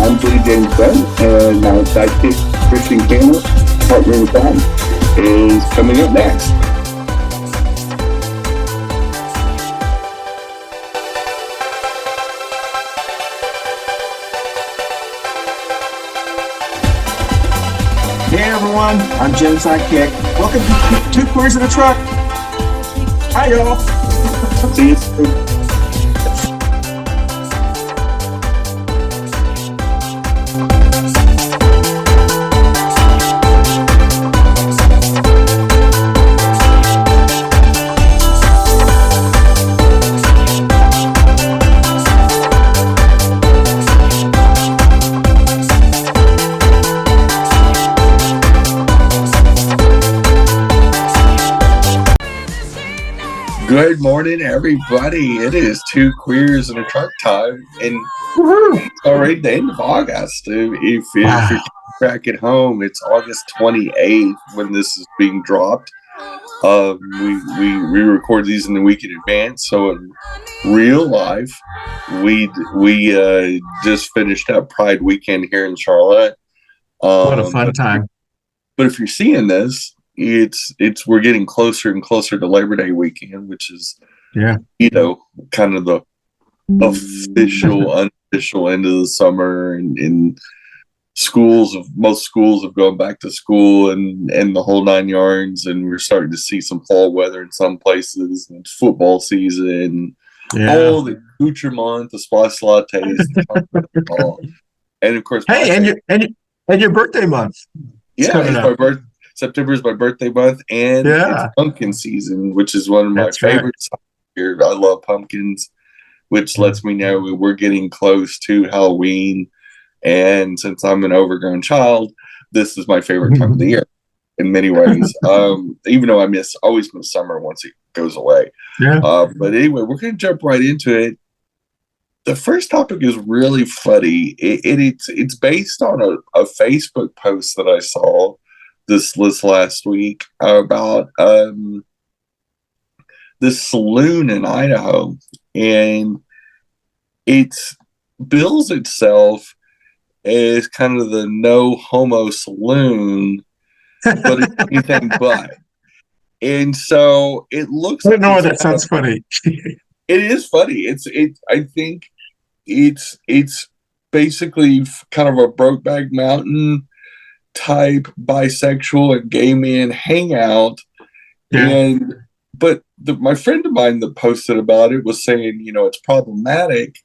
I'm Jenny-Jaymes and my sidekick, Christian Cano, partner in crime, is coming up next. Hey everyone, I'm Jim's sidekick. Welcome to Two Queers in a Truck. Hi y'all. See you soon. Good morning, everybody. It is Two Queers in a Truck time, and it's already the end of August. If you're back at home, it's August 28th when this is being dropped. We record these in the week in advance, so in real life, we just finished up Pride Weekend here in Charlotte. What a fun time! But if you're seeing this, it's we're getting closer and closer to Labor Day weekend, which is kind of the official, unofficial end of the summer, and most schools have gone back to school and the whole nine yards, and we're starting to see some fall weather in some places, and it's football season, all the accoutrement, the spice lattes, and of course, and your birthday month. It's my birthday. September is my birthday month, and it's pumpkin season, which is one of my favorites here. I love pumpkins, which lets me know we're getting close to Halloween. And since I'm an overgrown child, this is my favorite time of the year in many ways. Even though I always miss summer once it goes away. But anyway, we're going to jump right into it. The first topic is really funny. It's based on a Facebook post that I saw this last week about this saloon in Idaho, and it bills itself as kind of the no homo saloon, but it's anything but. And so it looks. I don't know why that sounds funny. It is funny. I think it's basically kind of a Brokeback Mountain type bisexual and gay man hangout, but my friend of mine that posted about it was saying, it's problematic,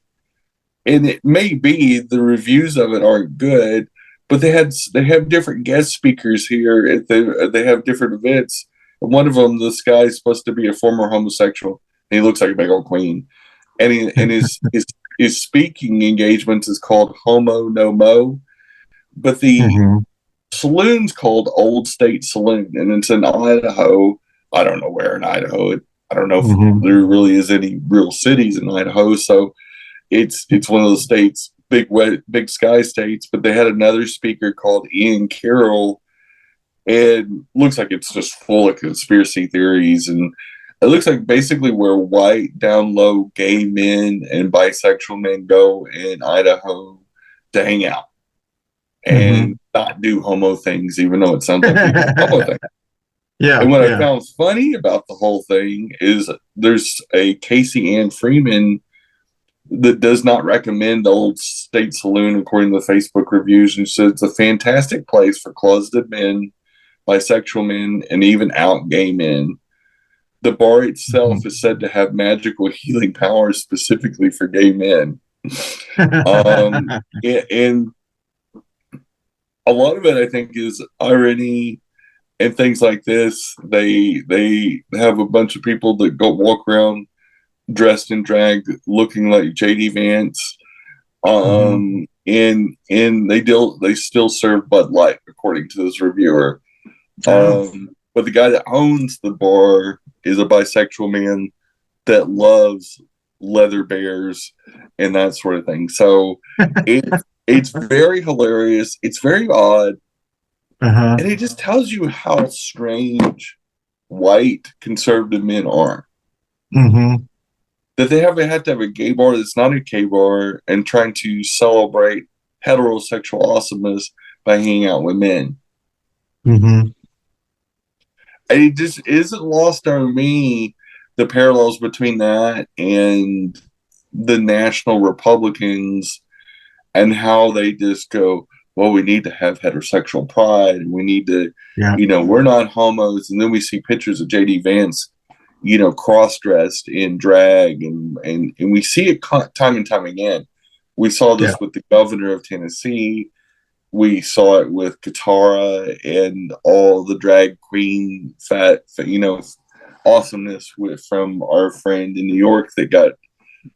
and it may be the reviews of it aren't good, but they have different guest speakers here at they have different events, and one of them, this guy is supposed to be a former homosexual, and he looks like a big old queen, and his speaking engagements is called Homo No Mo, but the saloon's called Old State Saloon, and it's in Idaho. I don't know where in Idaho. I don't know if there really is any real cities in Idaho. So it's one of the states, big sky states. But they had another speaker called Ian Carroll, and looks like it's just full of conspiracy theories. And it looks like basically where white, down low, gay men and bisexual men go in Idaho to hang out and not do homo things, even though it sounds like homo thing. And what I found funny about the whole thing is there's a Casey Ann Freeman that does not recommend the Old State Saloon according to the Facebook reviews, and says it's a fantastic place for closeted men, bisexual men, and even out gay men. The bar itself is said to have magical healing powers specifically for gay men. And a lot of it, I think, is irony and things like this. They have a bunch of people that walk around dressed in drag, looking like J.D. Vance, and they still serve Bud Light, according to this reviewer. But the guy that owns the bar is a bisexual man that loves leather bears and that sort of thing. So it's very hilarious. It's very odd. And it just tells you how strange white conservative men are. That they had to have a gay bar that's not a gay bar and trying to celebrate heterosexual awesomeness by hanging out with men. Mm-hmm. And it just isn't lost on me the parallels between that and the national Republicans and how they just go, well, we need to have heterosexual pride and we need to, Yeah. we're not homos. And then we see pictures of J.D. Vance, cross-dressed in drag and we see it time and time again. We saw this with the governor of Tennessee. We saw it with Katara and all the drag queen awesomeness from our friend in New York that got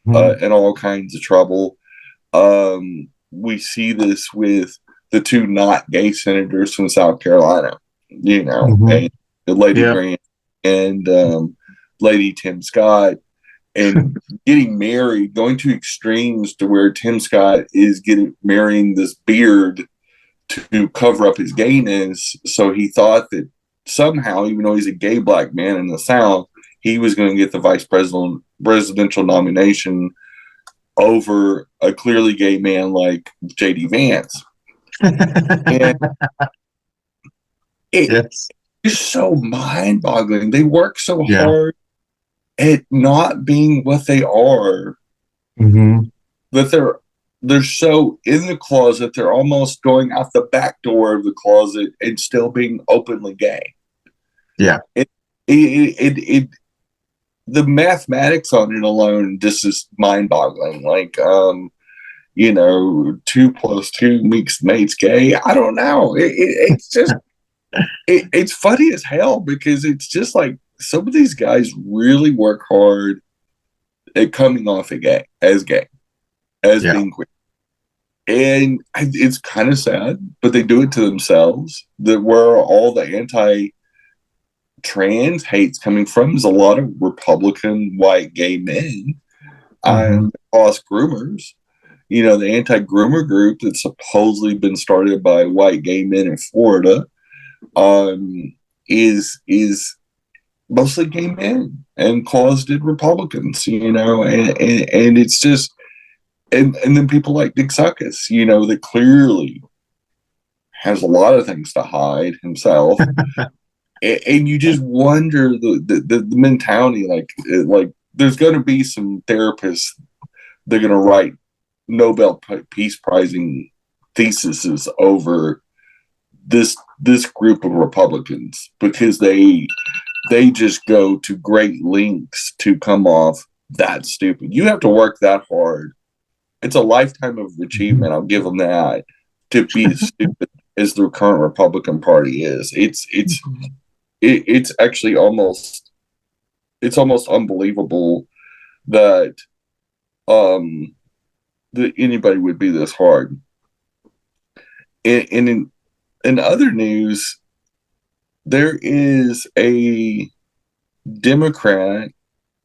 in all kinds of trouble. We see this with the two not gay senators from South Carolina, and Lady Grant and Lady Tim Scott, and getting married, going to extremes to where Tim Scott is marrying this beard to cover up his gayness. So he thought that somehow, even though he's a gay black man in the South, he was going to get the presidential nomination over a clearly gay man like J.D. Vance. And it's so mind-boggling. They work so hard at not being what they are that they're so in the closet, they're almost going out the back door of the closet and still being openly gay. Yeah. The mathematics on it alone just is mind-boggling. Like, 2 + 2 makes gay. I don't know. It's just, it's funny as hell because it's just like some of these guys really work hard at coming off as gay, being queer. And it's kind of sad, but they do it to themselves. That where all the anti-trans hate's coming from is a lot of Republican white gay men and us groomers. The anti-groomer group that's supposedly been started by white gay men in Florida is mostly gay men and closeted Republicans. And it's just. And then people like Dick Suckus, that clearly has a lot of things to hide himself. and you just wonder the mentality, like there's going to be some therapists that are going to write Nobel Peace Prizing theses over this group of Republicans because they just go to great lengths to come off that stupid. You have to work that hard. It's a lifetime of achievement. I'll give them that. To be as stupid as the current Republican Party is, it's actually almost unbelievable that that anybody would be this hard. And in other news, there is a Democrat,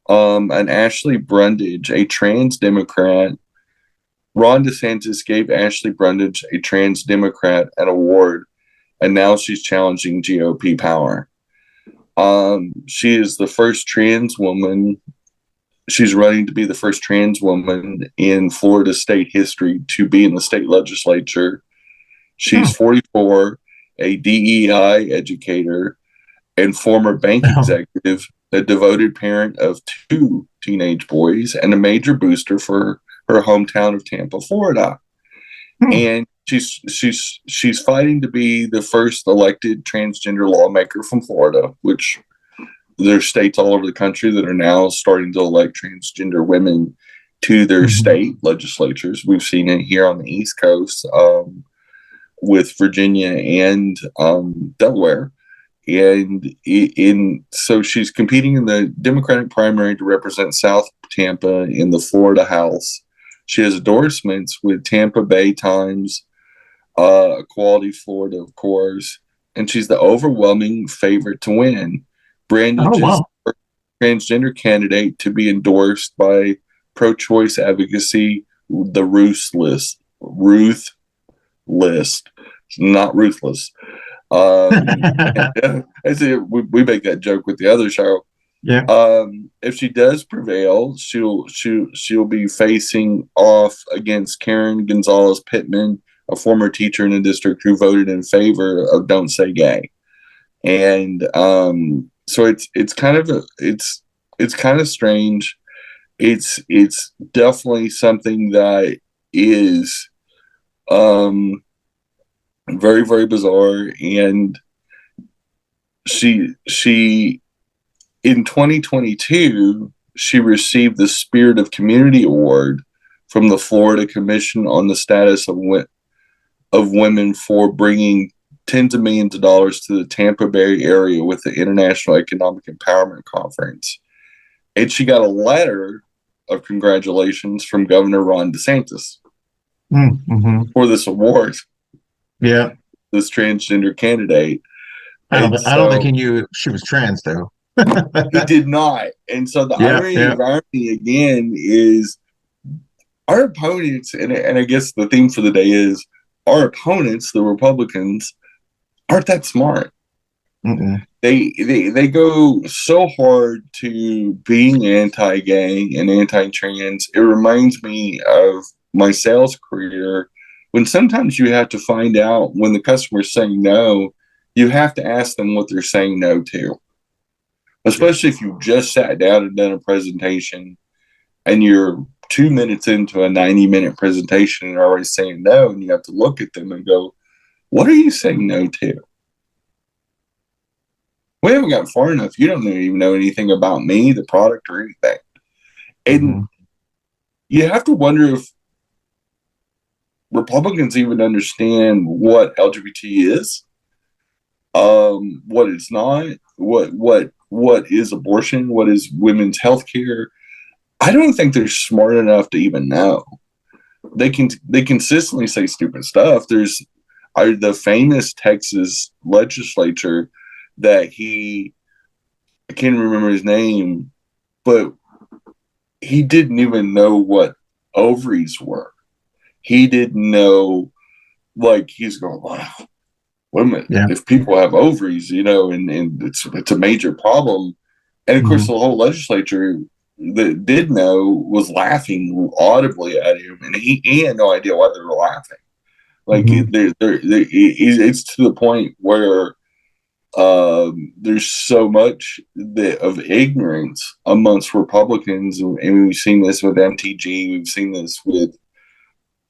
an Ashley Brundage, a trans Democrat. Ron DeSantis gave Ashley Brundage, a trans Democrat, an award, and now she's challenging GOP power. She is the first trans woman. She's running to be the first trans woman in Florida state history to be in the state legislature. She's 44, a DEI educator, and former bank executive, a devoted parent of 2 teenage boys, and a major booster for her hometown of Tampa, Florida. And she's fighting to be the first elected transgender lawmaker from Florida, which there's states all over the country that are now starting to elect transgender women to their state legislatures. We've seen it here on the East Coast with Virginia and Delaware. And so she's competing in the Democratic primary to represent South Tampa in the Florida House. She has endorsements with Tampa Bay Times, Equality Florida, of course, and she's the overwhelming favorite to win. Brandage is the first transgender candidate to be endorsed by pro-choice advocacy, the Ruth List, not ruthless. I see we make that joke with the other show. Yeah. If she does prevail, she'll be facing off against Karen Gonzalez Pittman, a former teacher in the district who voted in favor of Don't Say Gay. And so it's kind of strange. It's definitely something that is very, very bizarre. And she in 2022 she received the Spirit of Community Award from the Florida Commission on the Status of Women for bringing tens of millions of dollars to the Tampa Bay area with the International Economic Empowerment Conference. And she got a letter of congratulations from Governor Ron DeSantis for this award. Yeah. This transgender candidate. I don't think he knew she was trans, though. He did not. And so the irony again is our opponents, and I guess the theme for the day is our opponents, the Republicans, aren't that smart. They go so hard to being anti-gay and anti-trans. It reminds me of my sales career when sometimes you have to find out when the customer's saying no, you have to ask them what they're saying no to. Especially if you just sat down and done a presentation and you're 2 minutes into a 90-minute presentation and already saying no, and you have to look at them and go, what are you saying no to? We haven't gotten far enough. You don't even know anything about me, the product, or anything. And you have to wonder if Republicans even understand what LGBT is, what it's not, what is abortion, what is women's health care. I don't think they're smart enough to even know. They consistently say stupid stuff. There's the famous Texas legislature that I can't remember his name, but he didn't even know what ovaries were. He didn't know, like, he's going, wow, women, if people have ovaries, and it's a major problem. And of course, the whole legislature that did know was laughing audibly at him, and he had no idea why they were laughing. Like, it's to the point where there's so much of ignorance amongst Republicans, and we've seen this with MTG, we've seen this with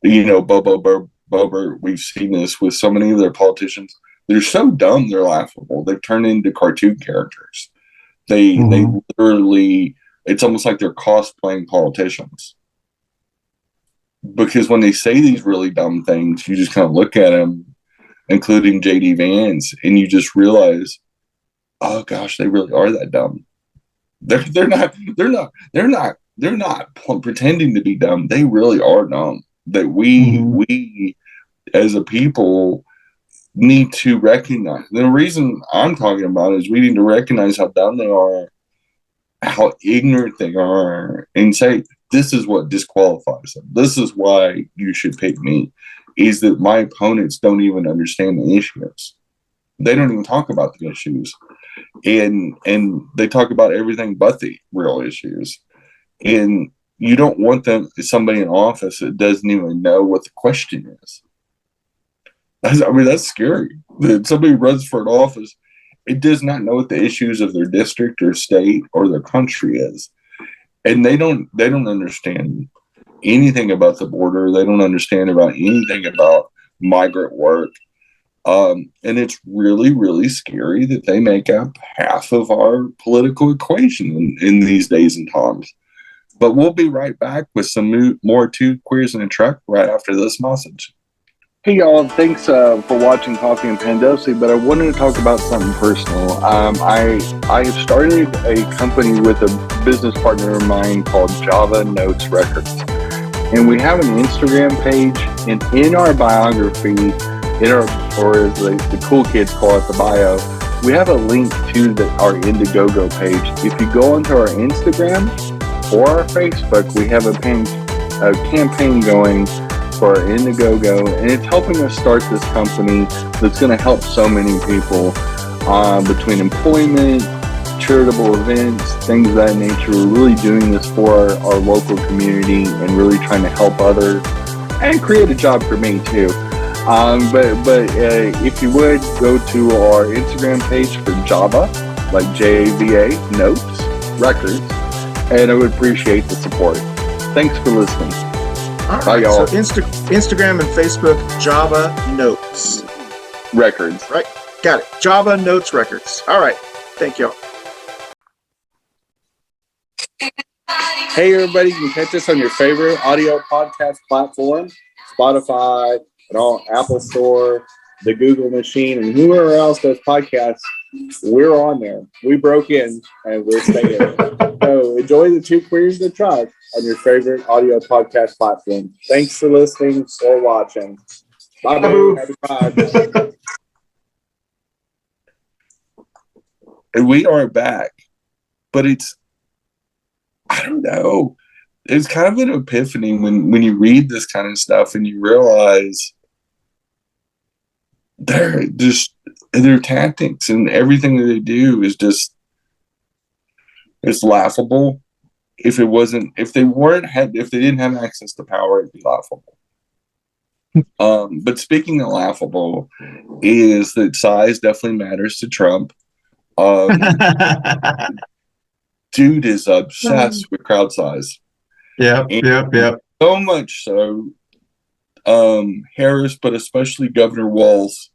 Boebert, we've seen this with so many of their politicians. They're so dumb, they're laughable. They've turned into cartoon characters. They literally, it's almost like they're cosplaying politicians. Because when they say these really dumb things, you just kind of look at them, including JD Vance, and you just realize, oh gosh, they really are that dumb. They're not pretending to be dumb. They really are dumb. That we as a people need to recognize. The reason I'm talking about is we need to recognize how dumb they are, how ignorant they are, and say, this is what disqualifies them. This is why you should pick me, is that my opponents don't even understand the issues. They don't even talk about the issues. And they talk about everything but the real issues. And you don't want somebody in office that doesn't even know what the question is. That's scary. That somebody runs for an office, it does not know what the issues of their district or state or their country is. And they don't understand anything about the border. They don't understand about anything about migrant work. And it's really, really scary that they make up half of our political equation in these days and times. But we'll be right back with some more Two Queers in a Truck right after this message. Hey, y'all. Thanks for watching Coffee and Pandosi, but I wanted to talk about something personal. I have started a company with a business partner of mine called Java Notes Records. And we have an Instagram page, and in our biography, or as the cool kids call it, the bio, we have a link to our Indiegogo page. If you go onto our Instagram or our Facebook, we have a campaign going for our Indiegogo, and it's helping us start this company that's going to help so many people between employment, charitable events, things of that nature. We're really doing this for our local community and really trying to help others and create a job for me too. But if you would go to our Instagram page for Java, like JVA Notes Records, and I would appreciate the support. Thanks for listening. All Bye, right. y'all. So Instagram and Facebook, Java Notes Records. Right. Got it. Java Notes Records. All right. Thank you. Hey, everybody, you can catch us on your favorite audio podcast platform, Spotify, and all Apple Store, the Google machine, and whoever else does podcasts. We're on there. We broke in, and we're staying. So enjoy the Two Queers in the Truck on your favorite audio podcast platform. Thanks for listening or watching. Bye, boo. Happy Pride. And we are back, but I don't know. It's kind of an epiphany when you read this kind of stuff and you realize their tactics and everything that they do is just, it's laughable. If they didn't have access to power, it'd be laughable. But speaking of laughable, is that size definitely matters to Trump. Dude is obsessed with crowd size. Yep. So much so, Harris, but especially Governor Walz,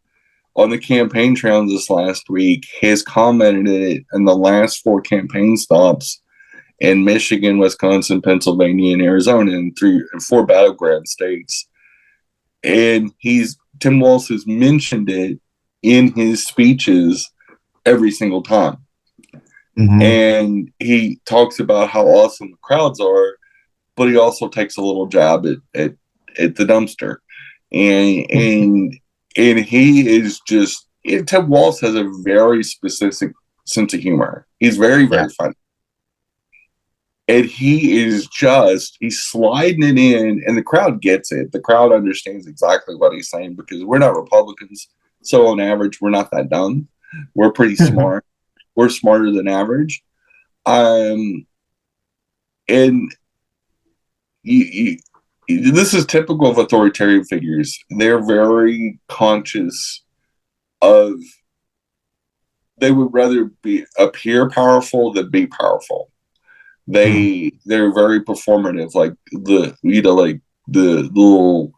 on the campaign trail this last week, has commented it in the last 4 campaign stops in Michigan, Wisconsin, Pennsylvania, and Arizona, and 4 battleground states. And Tim Walz has mentioned it in his speeches every single time. Mm-hmm. And he talks about how awesome the crowds are, but he also takes a little jab at the dumpster. And he is just, Tim Walz has a very specific sense of humor. He's very, very funny. And he's sliding it in, and the crowd gets it. The crowd understands exactly what he's saying, because we're not Republicans. So on average, we're not that dumb. We're pretty smart. We're smarter than average. And this is typical of authoritarian figures. They're very conscious of, they would rather appear powerful than be powerful. They're very performative, like the little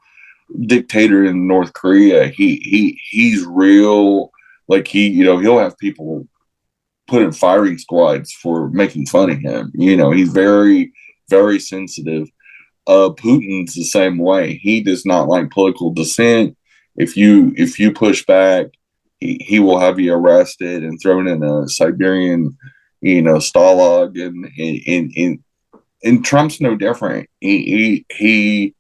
dictator in North Korea. He's real, like he'll have people put in firing squads for making fun of him. He's very, very sensitive. Putin's the same way. He does not like political dissent. If you push back, he will have you arrested and thrown in a Siberian, stalag. And Trump's no different. He in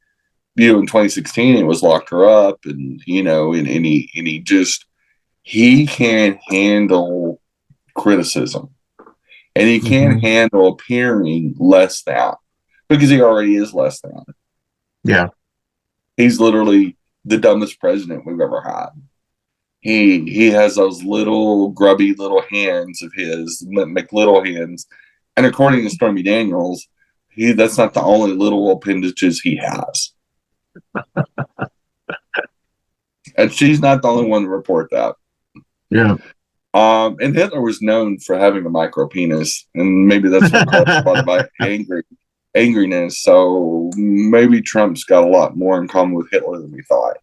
2016 it was lock her up, and he can't handle criticism, and he can't handle appearing less than, because he already is less than. Yeah. He's literally the dumbest president we've ever had. He has those little grubby little hands of his, McLittle hands, and according to Stormy Daniels, that's not the only little appendages he has. And she's not the only one to report that. Yeah. And Hitler was known for having a micro penis, and maybe that's what caused a lot of my angriness. So maybe Trump's got a lot more in common with Hitler than we thought.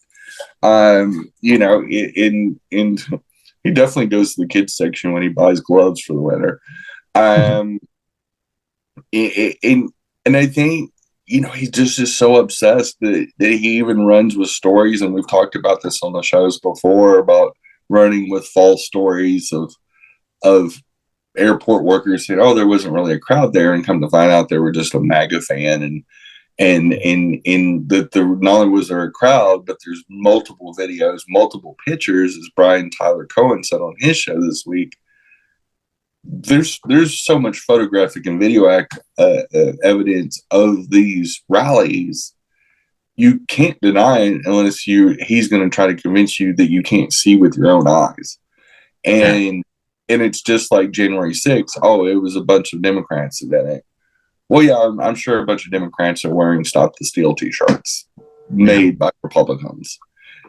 He definitely goes to the kids section when he buys gloves for the winter. And I think, he's just so obsessed that he even runs with stories, and we've talked about this on the shows before, about running with false stories of airport workers saying, "Oh, there wasn't really a crowd there," and come to find out they were just a MAGA fan, and that not only was there a crowd, but there's multiple videos, multiple pictures, as Brian Tyler Cohen said on his show this week. There's so much photographic and video evidence of these rallies. You can't deny it unless he's going to try to convince you that you can't see with your own eyes. And it's just like January 6th. Oh, it was a bunch of Democrats that did it. Well, yeah, I'm sure a bunch of Democrats are wearing Stop the Steal t-shirts made by Republicans.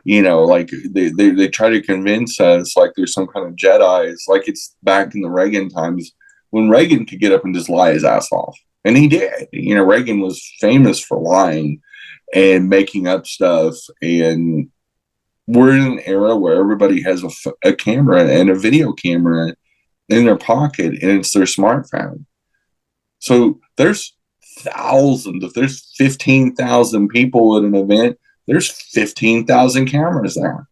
Like they try to convince us like there's some kind of Jedi's, like it's back in the Reagan times when Reagan could get up and just lie his ass off. And he did. Reagan was famous for lying and making up stuff. And we're in an era where everybody has a camera and a video camera in their pocket, and it's their smartphone. So there's thousands. If there's 15,000 people at an event, there's 15,000 cameras there.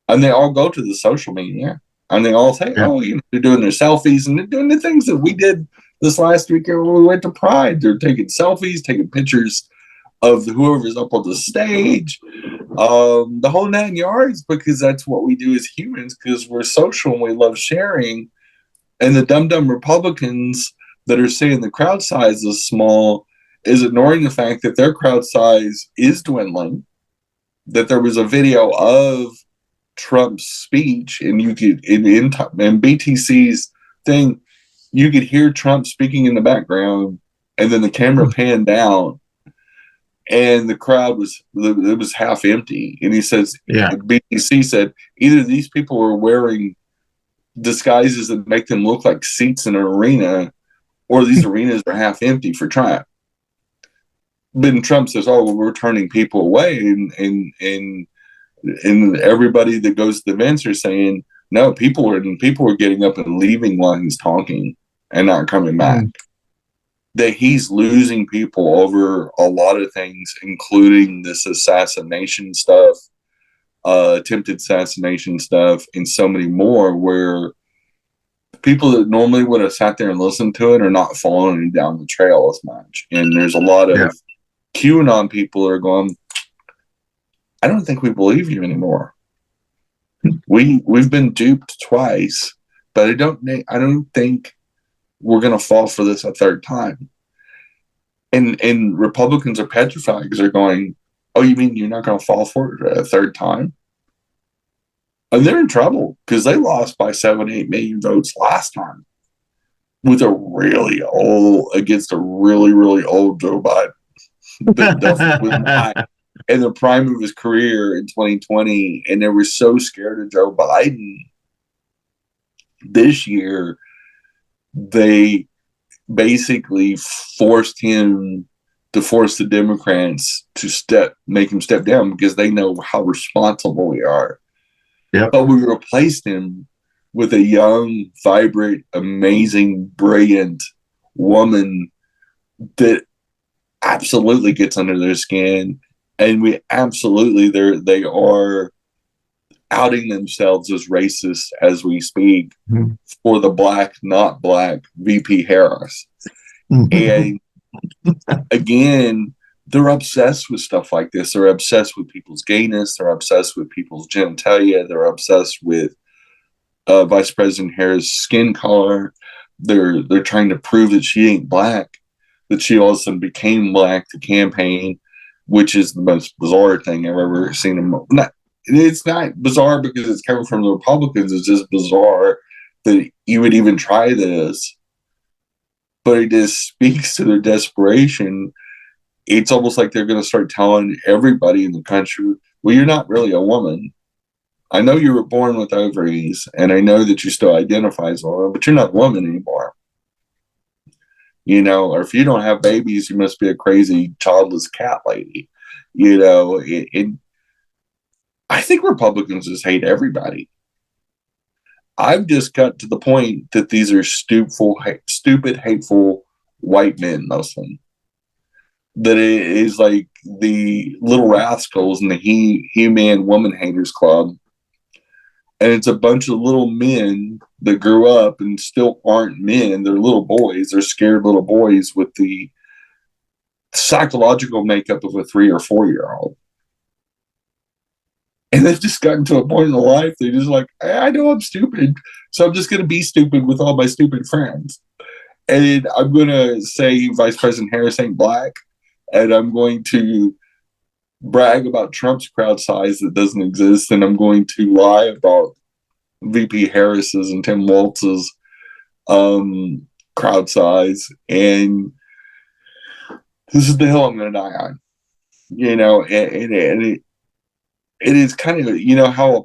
And they all go to the social media. And they all say, they're doing their selfies, and they're doing the things that we did this last weekend when we went to Pride. They're taking selfies, taking pictures of whoever's up on the stage, the whole 9 yards, because that's what we do as humans, because we're social and we love sharing. And the dumb Republicans that are saying the crowd size is small is ignoring the fact that their crowd size is dwindling, that there was a video of Trump's speech, and you could in BTC's thing, you could hear Trump speaking in the background, and then the camera panned down, and the crowd was half empty. And he says, BTC said, either these people are wearing disguises that make them look like seats in an arena, or these arenas are half empty for Trump. But Trump says, "Oh, well, we're turning people away," and everybody that goes to the events are saying, "No, people are getting up and leaving while he's talking and not coming back." That he's losing people over a lot of things, including this assassination stuff, attempted assassination stuff, and so many more, where people that normally would have sat there and listened to it are not following down the trail as much. And there's a lot of QAnon people that are going, I don't think we believe you anymore. We've been duped twice, but I don't think we're going to fall for this a third time. And Republicans are petrified because they're going, oh, you mean you're not going to fall for it a third time? And they're in trouble because they lost by 7-8 million votes last time against a really old Joe Biden that definitely was not in the prime of his career in 2020. And they were so scared of Joe Biden this year, they basically forced him to force the Democrats to make him step down because they know how responsible we are. Yep. But we replaced him with a young, vibrant, amazing, brilliant woman that absolutely gets under their skin. And they are outing themselves as racist as we speak for the black, not black VP Harris. And again, they're obsessed with stuff like this. They're obsessed with people's gayness. They're obsessed with people's genitalia. They're obsessed with Vice President Harris' skin color. They're trying to prove that she ain't black, that she all of a sudden became black to campaign, which is the most bizarre thing I've ever seen. It's not bizarre because it's coming from the Republicans. It's just bizarre that you would even try this. But it just speaks to their desperation. It's almost like they're going to start telling everybody in the country, well, you're not really a woman. I know you were born with ovaries, and I know that you still identify as a woman, but you're not a woman anymore. Or if you don't have babies, you must be a crazy childless cat lady. I think Republicans just hate everybody. I've just got to the point that these are stupid, hateful white men mostly. That it is like the little rascals in the He-Man Woman Haters Club. And it's a bunch of little men that grew up and still aren't men. They're little boys. They're scared little boys with the psychological makeup of a 3 or 4-year-old. And they've just gotten to a point in life, they're just like, I know I'm stupid, so I'm just going to be stupid with all my stupid friends. And I'm going to say Vice President Harris ain't black. And I'm going to brag about Trump's crowd size that doesn't exist. And I'm going to lie about VP Harris's and Tim Walz's crowd size. And this is the hill I'm going to die on. it is kind of, how a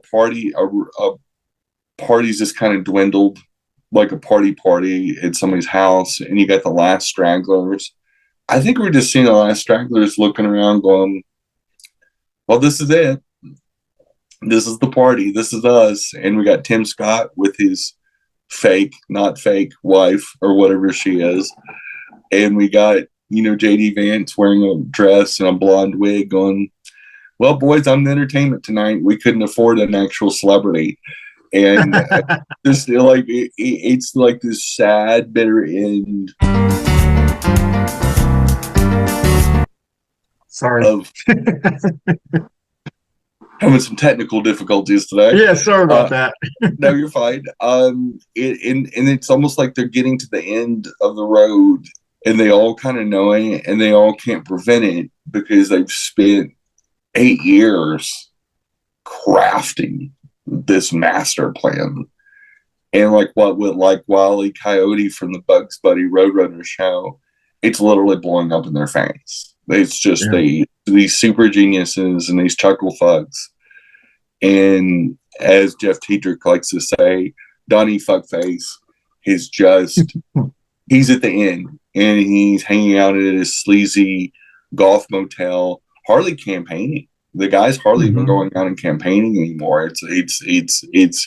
party's just kind of dwindled, like a party at somebody's house, and you got the last stragglers. I think we're just seeing the last stragglers looking around going, well, this is it. This is the party. This is us. And we got Tim Scott with his not fake wife or whatever she is. And we got, JD Vance wearing a dress and a blonde wig going, well, boys, I'm the entertainment tonight. We couldn't afford an actual celebrity. And just like it's like this sad, bitter end. Sorry. Of having some technical difficulties today. Yeah, sorry about that. No, you're fine. And it's almost like they're getting to the end of the road, and they all kind of know it, and they all can't prevent it because they've spent 8 years crafting this master plan. And like what with like Wile E. Coyote from the Bugs Bunny Roadrunner show, it's literally blowing up in their face. It's just these super geniuses and these chuckle fucks. And as Jeff Tiedrick likes to say, Donnie Fuckface is just, he's at the end, and he's hanging out at his sleazy golf motel, hardly campaigning. The guy's hardly even going out and campaigning anymore. He's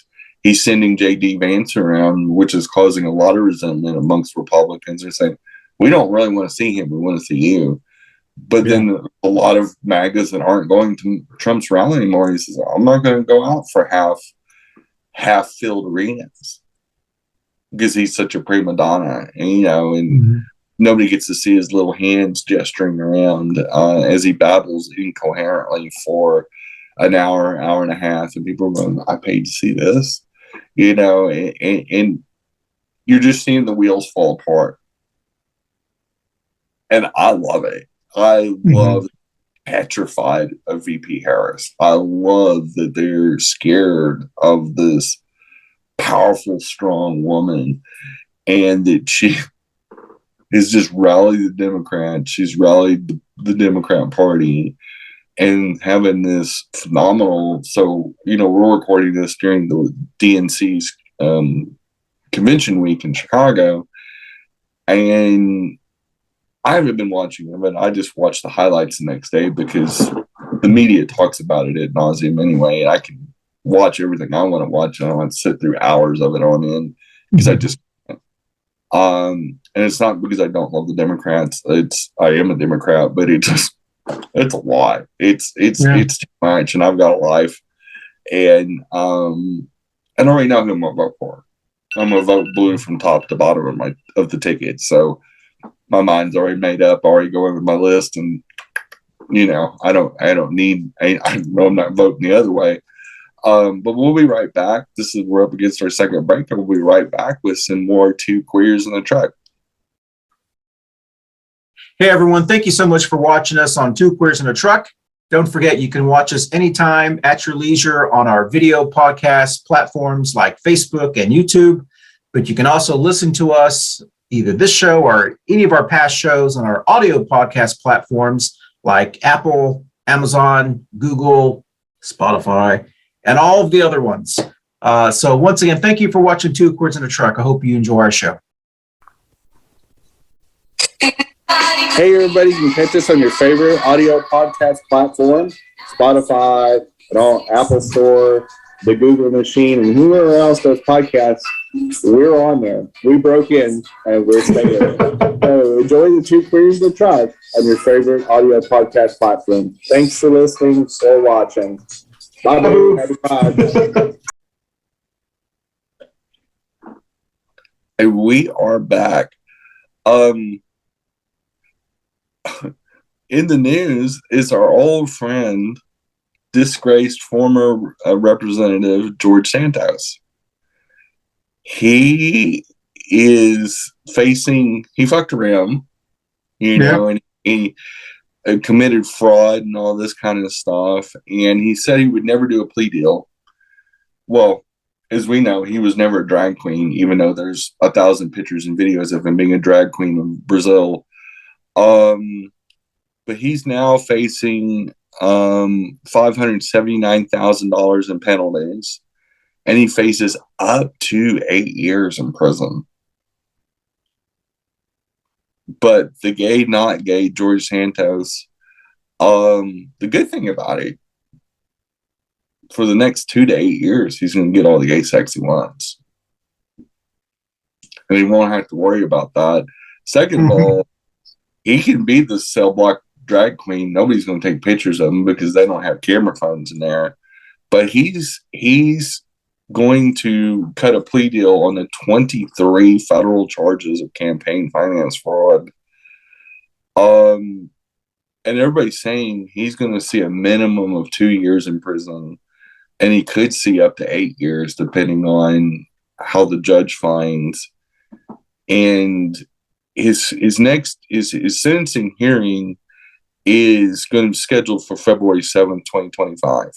sending JD Vance around, which is causing a lot of resentment amongst Republicans. They're saying, we don't really want to see him. We want to see you. But then a lot of MAGAs that aren't going to Trump's rally anymore, he says, I'm not going to go out for half filled arenas because he's such a prima donna, and nobody gets to see his little hands gesturing around as he babbles incoherently for an hour and a half, and people are going, I paid to see this, and you're just seeing the wheels fall apart. And I love it. I love petrified of VP Harris. I love that they're scared of this powerful, strong woman, and that she has just rallied the Democrats. She's rallied the Democrat Party, and having this phenomenal. So, we're recording this during the DNC's convention week in Chicago, and I haven't been watching them, but I just watched the highlights the next day because the media talks about it ad nauseum anyway. And I can watch everything I want to watch. I don't want to sit through hours of it on end because I just can't. And it's not because I don't love the Democrats. I am a Democrat, but it's a lot. It's too much, and I've got a life. And I already know who I'm gonna vote for. I'm gonna vote blue from top to bottom of the ticket. So my mind's already made up, already going with my list, and I know I'm not voting the other way. But we'll be right back. We're up against our second break, and we'll be right back with some more Two Queers in the Truck. Hey everyone, thank you so much for watching us on Two Queers in a Truck. Don't forget, you can watch us anytime at your leisure on our video podcast platforms like Facebook and YouTube, but you can also listen to us, either this show or any of our past shows, on our audio podcast platforms like Apple, Amazon, Google, Spotify, and all of the other ones. So once again, thank you for watching Two Queers in a Truck. I hope you enjoy our show. Hey everybody, you can catch us on your favorite audio podcast platform, Spotify, and all Apple Store, the Google machine, and whoever else does podcasts. We're on there. We broke in, and we're staying there. So enjoy the Two Queers in the Truck on your favorite audio podcast platform. Thanks for listening or watching. Bye-bye. And we are back. In the news is our old friend, disgraced former representative George Santos. He is facing, he fucked around, and he committed fraud and all this kind of stuff. And he said he would never do a plea deal. Well, as we know, he was never a drag queen, even though there's 1,000 pictures and videos of him being a drag queen in Brazil. But he's now facing $579,000 in penalties, and he faces up to 8 years in prison. But the gay, not gay George Santos, the good thing about it, for the next 2 to 8 years, he's going to get all the gay sex he wants. And he won't have to worry about that. Second of all, he can be the cell block drag queen. Nobody's going to take pictures of him because they don't have camera phones in there. But he's going to cut a plea deal on the 23 federal charges of campaign finance fraud. And everybody's saying he's going to see a minimum of 2 years in prison, and he could see up to 8 years depending on how the judge finds. And his sentencing hearing is going to be scheduled for February 7th, 2025.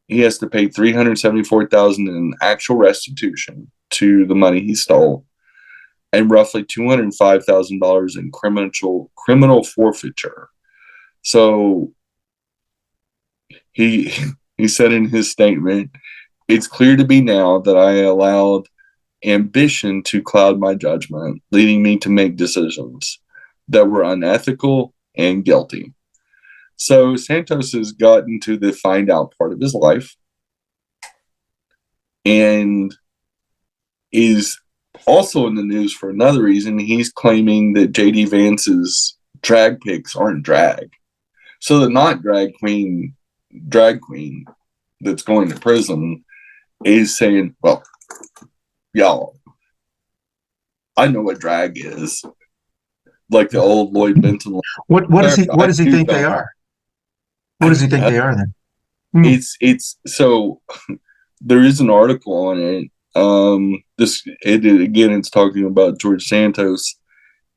He has to pay $374,000 in actual restitution to the money he stole, and roughly $205,000 in criminal forfeiture. So he said in his statement, "It's clear to me now that I allowed ambition to cloud my judgment, leading me to make decisions that were unethical and guilty." So Santos has gotten to the find out part of his life and is also in the news for another reason. He's claiming that JD Vance's drag pics aren't drag. So the not drag queen that's going to prison is saying, well, y'all, I know what drag is. Like the old Lloyd Benton. What does he think they are? What does he think they are then? It's so there is an article on it. It's talking about George Santos,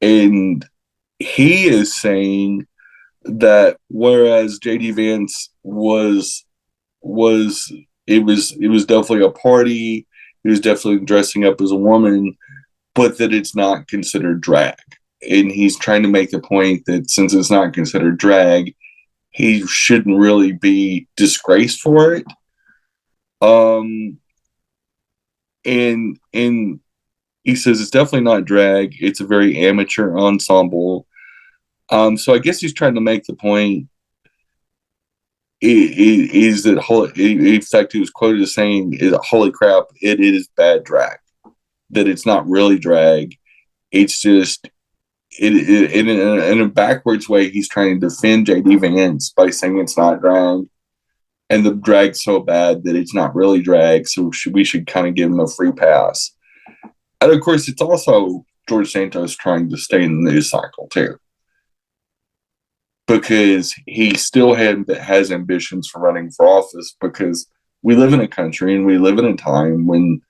and he is saying that whereas JD Vance was definitely a party, he was definitely dressing up as a woman, but that it's not considered drag. And he's trying to make the point that since it's not considered drag, he shouldn't really be disgraced for it. And he says it's definitely not drag. It's a very amateur ensemble. So I guess he's trying to make the point is that, in fact, he was quoted as saying, "Holy crap, it is bad drag. That it's not really drag. It's just in a backwards way. He's trying to defend JD Vance by saying it's not drag, and the drag's so bad that it's not really drag. So we should kind of give him a free pass." And of course, it's also George Santos trying to stay in the news cycle too, because he still has ambitions for running for office, because we live in a country and we live in a time when,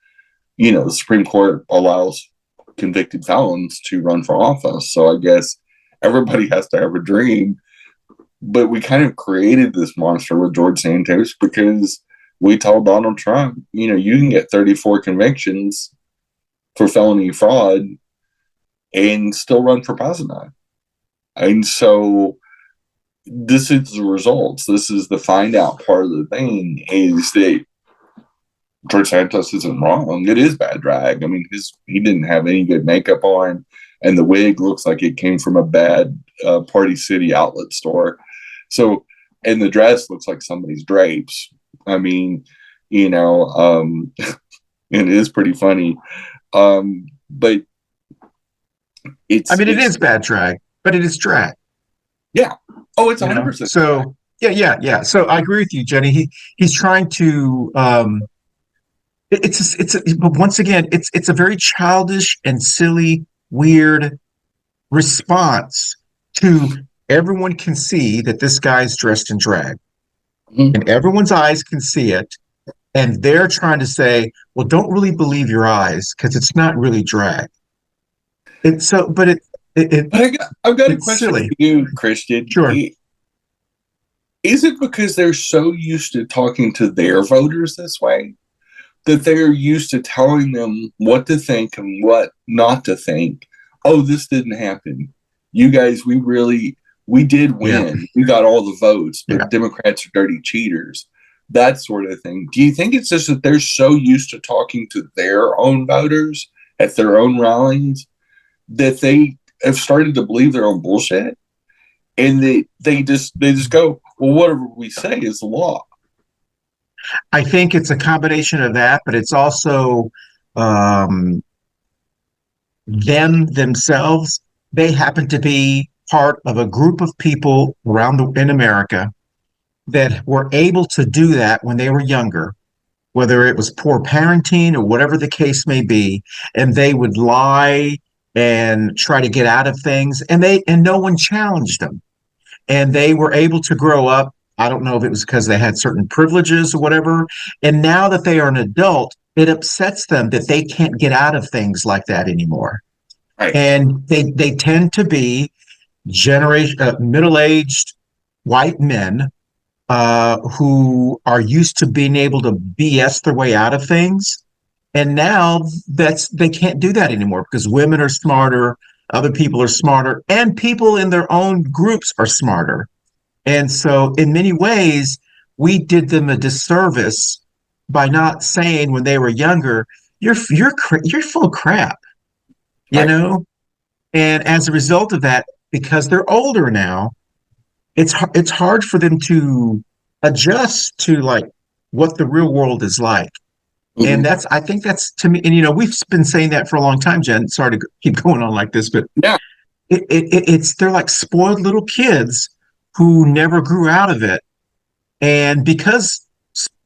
the Supreme Court allows convicted felons to run for office. So I guess everybody has to have a dream, but we kind of created this monster with George Santos because we told Donald Trump, you can get 34 convictions for felony fraud and still run for president. And so this is the results. This is the find out part of the thing, is that George Santos isn't wrong. It is bad drag. I mean, he didn't have any good makeup on, and the wig looks like it came from a bad Party City outlet store. So, and the dress looks like somebody's drapes. I mean, and it is pretty funny. But it is bad drag, but it is drag. Yeah. Oh, it's 100%. So yeah. So I agree with you, Jenny. He's trying to. But once again, it's a very childish and silly, weird response to everyone can see that this guy's dressed in drag, and everyone's eyes can see it, and they're trying to say, well, don't really believe your eyes because it's not really drag. I've got a question for you, Christian. Sure. Is it because they're so used to talking to their voters this way that they're used to telling them what to think and what not to think? Oh, this didn't happen. You guys, we really We did Yeah. win. We got all the votes, but Yeah. Democrats are dirty cheaters. That sort of thing. Do you think it's just that they're so used to talking to their own voters at their own rallies that they have started to believe their own bullshit? And they just go, well, whatever we say is the law. I think it's a combination of that, but it's also um, them themselves. They happen to be part of a group of people in America that were able to do that when they were younger, whether it was poor parenting or whatever the case may be, and they would lie and try to get out of things, and no one challenged them, and they were able to grow up. I don't know if it was because they had certain privileges or whatever, and now that they are an adult, it upsets them that they can't get out of things like that anymore, Right. and they tend to be middle-aged white men who are used to being able to BS their way out of things. And now they can't do that anymore because women are smarter, other people are smarter, and people in their own groups are smarter. And so, in many ways, we did them a disservice by not saying when they were younger, you're full of crap, you Right. know. And as a result of that, because they're older now, it's hard for them to adjust to like what the real world is like. And Mm-hmm. I think that's to me, and we've been saying that for a long time, Jen. Sorry to keep going on like this, but Yeah. it's they're like spoiled little kids who never grew out of it. And because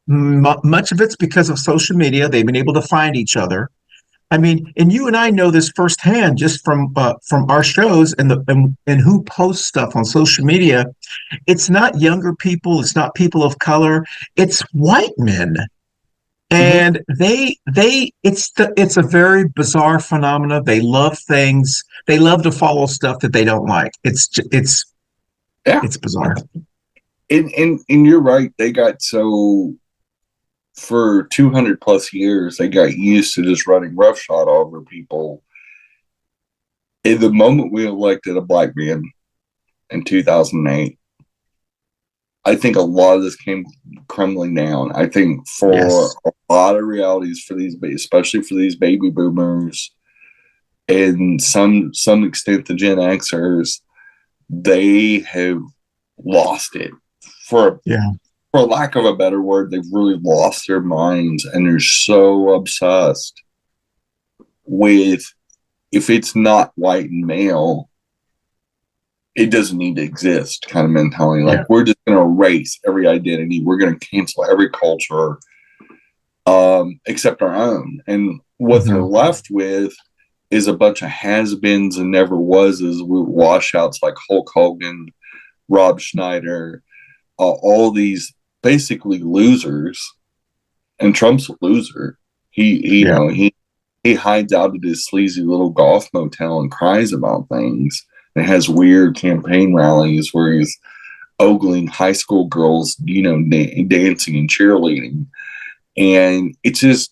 much of it's because of social media, they've been able to find each other. I mean, and you and I know this firsthand just from our shows and who posts stuff on social media. It's not younger people, it's not people of color, it's white men. Mm-hmm. And it's a very bizarre phenomena. They love things. They love to follow stuff that they don't like. Yeah. It's bizarre. And you're right. They got so for 200 plus years, they got used to just running roughshod over people. In the moment we elected a black man in 2008, I think a lot of this came crumbling down. I think for Yes. a lot of realities for these, especially for these baby boomers and some extent the Gen Xers, they have lost it. Yeah. For lack of a better word, they've really lost their minds and they're so obsessed with if it's not white and male, it doesn't need to exist kind of mentality. Like Yeah. we're just going to erase every identity. We're going to cancel every culture except our own. And what they're Mm-hmm. left with is a bunch of has-beens and never was with washouts like Hulk Hogan, Rob Schneider, all these basically losers. And Trump's a loser. Yeah. He hides out at his sleazy little golf motel and cries about things. And has weird campaign rallies where he's ogling high school girls, dancing and cheerleading. And it's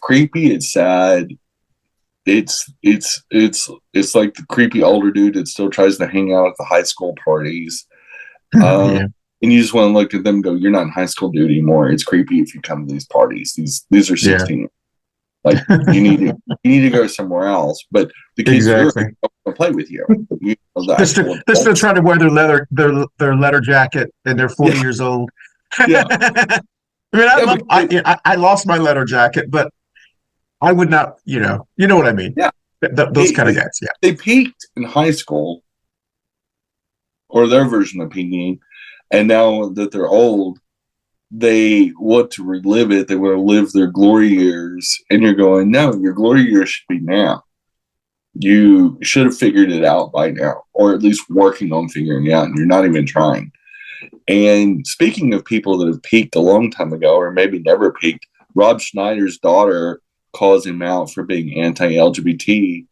creepy. It's sad. It's like the creepy older dude that still tries to hang out at the high school parties. Yeah. And you just want to look at them and go, you're not in high school dude anymore. It's creepy if you come to these parties. These are Yeah. 16. Like you need to go somewhere else. But the kids you're Exactly. going to play with you. The actual They're still adults. trying to wear their leather jacket and they're 40 Yeah. years old. Yeah. I mean, I lost my leather jacket, but I would not, you know what I mean? Yeah. Those kind of guys. Yeah. They peaked in high school or their version of peaking. And now that they're old, they want to relive it. They want to live their glory years. And you're going, no, your glory years should be now. You should have figured it out by now, or at least working on figuring it out, and you're not even trying. And speaking of people that have peaked a long time ago, or maybe never peaked, Rob Schneider's daughter calls him out for being anti-LGBT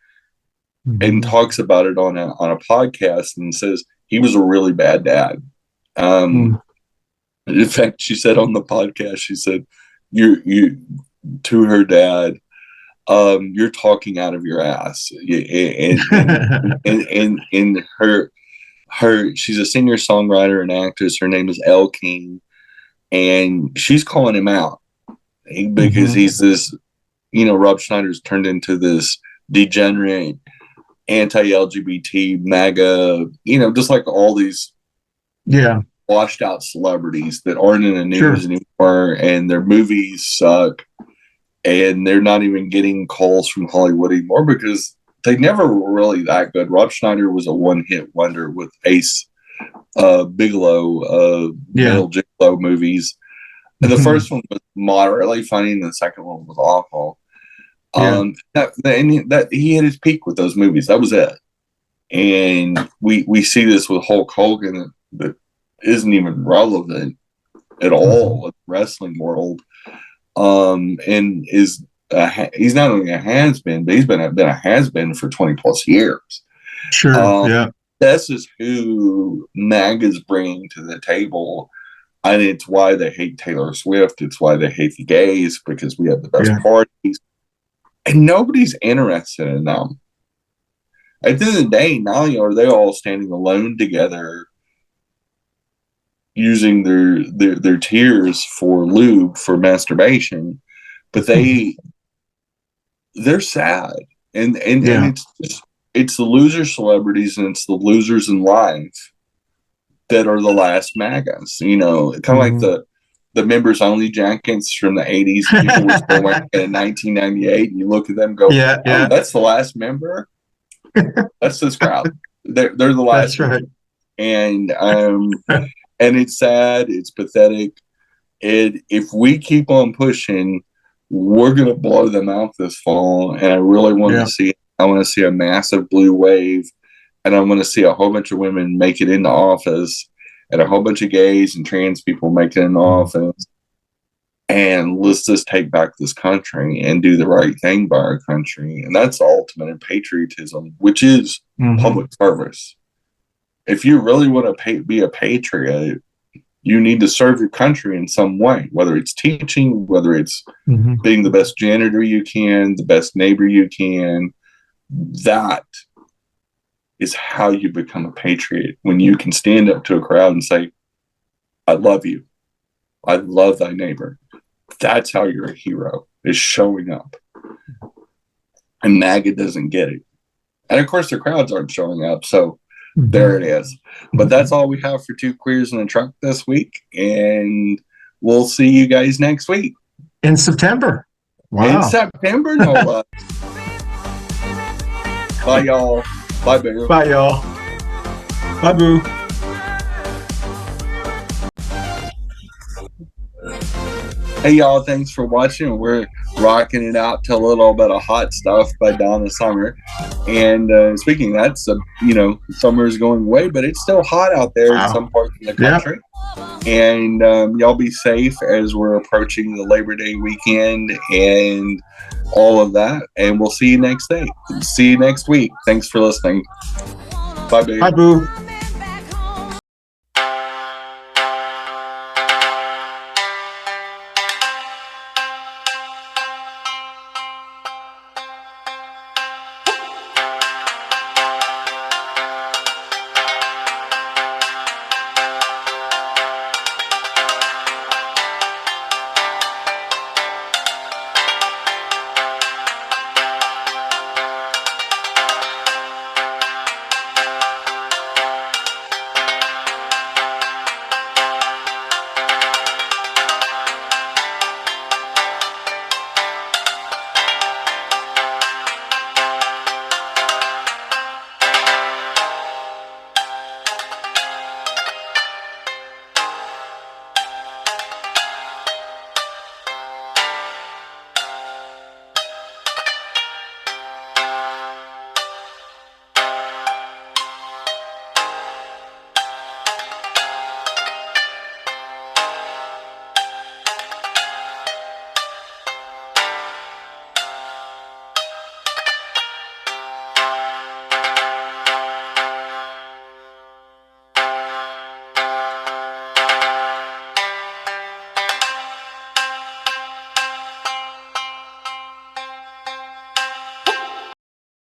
and Mm-hmm. talks about it on a podcast and says he was a really bad dad. Mm. In fact, she said on the podcast, she said, "You to her dad, you're talking out of your ass," and her she's a singer songwriter and actress. Her name is Elle King, and she's calling him out because he's this, Rob Schneider's turned into this degenerate anti-LGBT MAGA, just like all these washed out celebrities that aren't in the news anymore, and their movies suck, and they're not even getting calls from Hollywood anymore because they never were really that good. Rob Schneider was a one-hit wonder with Ace Bigelow, Male Gigolo movies. And the first one was moderately funny, and the second one was awful. That he hit his peak with those movies. That was it. And we see this with Hulk Hogan that isn't even relevant at all in the wrestling world. And is he's not only a has-been, but he's been a has-been for 20 plus years. This is who MAGA's bringing to the table. And it's why they hate Taylor Swift. It's why they hate the gays, because we have the best parties. And nobody's interested in them. At the end of the day, not only are they all standing alone together, using their tears for lube, for masturbation, but they're sad. And it's the loser celebrities and it's the losers in life that are the last MAGAs. Kind of like the members only jackets from the 80s people were still wearing in 1998, and you look at them and go, oh, that's the last member. That's this crowd. They're the last. That's right. And it's sad. It's pathetic. If we keep on pushing, we're gonna blow them out this fall. And I really want to see it. I want to see a massive blue wave, and I want to see a whole bunch of women make it into office, and a whole bunch of gays and trans people make it into office. And let's just take back this country and do the right thing by our country. And that's the ultimate in patriotism, which is public service. If you really want to be a patriot, you need to serve your country in some way, whether it's teaching, whether it's being the best janitor you can, the best neighbor you can. That is how you become a patriot, when you can stand up to a crowd and say, I love you. I love thy neighbor. That's how you're a hero, is showing up. And MAGA doesn't get it. And of course, the crowds aren't showing up. So there it is. But that's all we have for Two Queers in a Truck this week. And we'll see you guys next week. In September. Wow. In September, no less. Bye, y'all. Bye, Boo. Bye, y'all. Bye, Boo. Hey, y'all. Thanks for watching. We're rocking it out to a little bit of Hot Stuff by Donna Summer. And speaking of that, summer is going away, but it's still hot out there in some parts of the country. And y'all be safe as we're approaching the Labor Day weekend and all of that. And we'll see you next day. See you next week. Thanks for listening. Bye, babe. Bye, Boo.